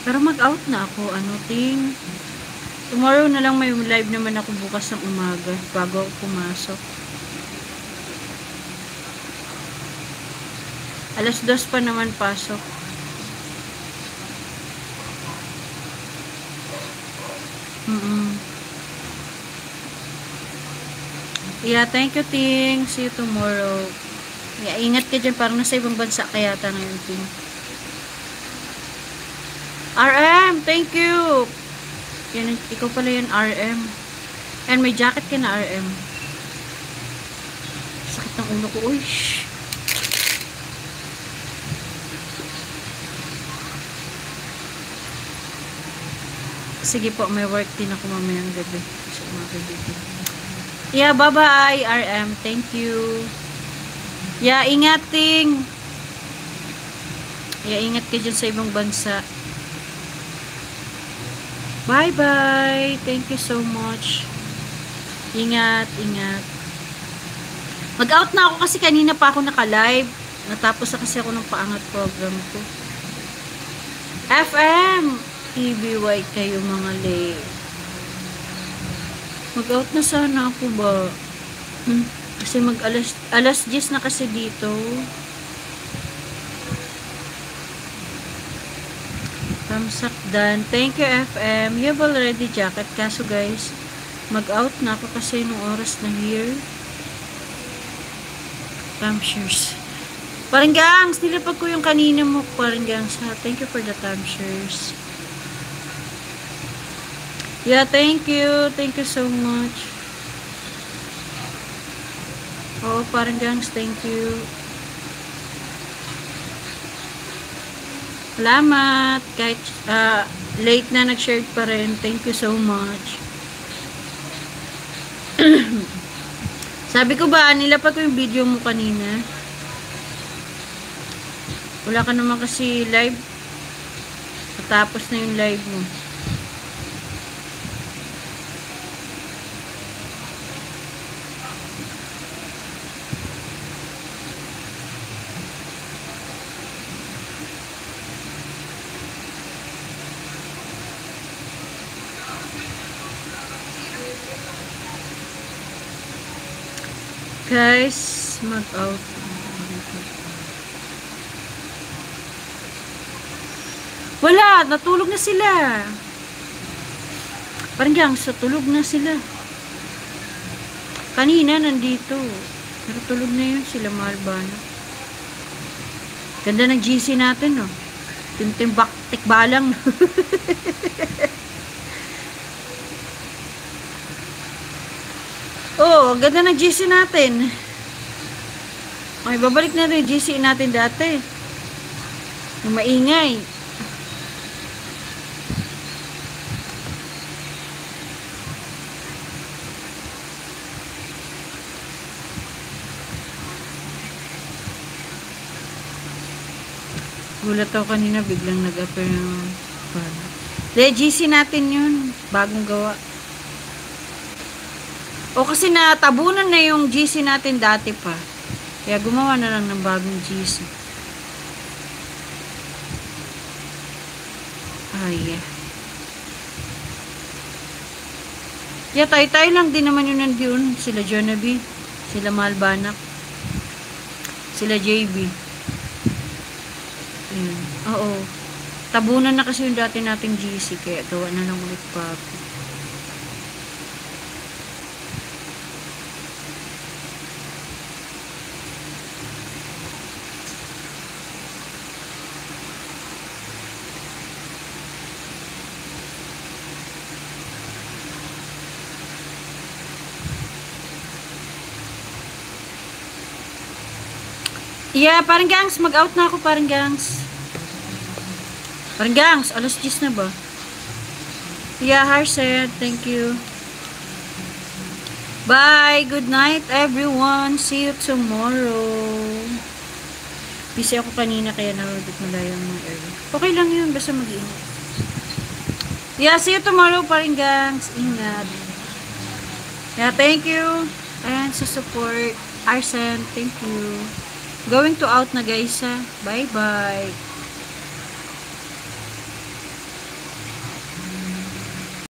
Pero mag-out na ako, ano, ting. Tomorrow na lang may live naman ako bukas ng umaga bago ako pumasok. 2:00 pa naman pasok. Yeah, thank you, ting. See you tomorrow. Yeah, ingat ka dyan. Parang nasa ibang bansa kaya yata ngayon, ting. RM, thank you. Yan, ikaw pala yan, RM. And may jacket ka na, RM. Sakit ng ulo ko. Uy, shh. Sige po, may work din ako mamayang gabi. So, mga kaibigan. Yeah, bye-bye, RM. Thank you. Yeah, ingating. Yeah, ingat ka dyan sa ibang bansa. Bye-bye. Thank you so much. Ingat, ingat. Mag-out na ako kasi kanina pa ako naka-live. Natapos na kasi ako ng paangat program ko. FM. TBY kayo mga late. Mag-out na sana ako ba? Kasi alas 10 na kasi dito. Thumbs up done. Thank you, FM. You have already jacket. Kaso guys, mag-out na ako kasi nung oras na here. Thumbshares. Parang gangs, nilapag ko yung kanina mo. Parang gangs ha. Thank you for the thumbshares. Yeah, thank you. Thank you so much. Oh, parang gangs, thank you. Salamat. Kahit late na nag-share pa rin. Thank you so much. Sabi ko ba, nilapag ko yung video mo kanina. Wala ka naman kasi live. Tapos na yung live mo. Guys, mag-out. Wala, natulog na sila. Parang gang, sa tulog na sila. Kanina nandito. Pero tulog na yun sila, Malbana. Ganda ng GC natin, no? Timtimbak, tikbalang. Oh, ganda ng GC natin. Okay, babalik na rin GC natin dati. Yung maingay. Gulat ako kanina, biglang nag-appear ng GC natin yun. Bagong gawa. O kasi natabunan na yung GC natin dati pa. Kaya gumawa na lang ng bagong GC. Ay, yeah, tayo lang din naman yun nandiyon. Sila Jonaby, sila Malbanak, sila JB. Oo. Tabunan na kasi yung dati nating GC. Kaya gawa na lang ulit papi. Yeah, parang gangs, mag-out na ako, parang gangs. Parang gangs, alas 10 na ba? Yeah, Harset, thank you. Bye, good night everyone. See you tomorrow. Busy ako kanina kaya narudot mo lang yung mga early. Okay lang yun, basta mag-iingat. Yeah, see you tomorrow, parang gangs. Ingat. Yeah, thank you. Ayan, sa support. Arsen, thank you. Going to out na guys ha. Bye bye.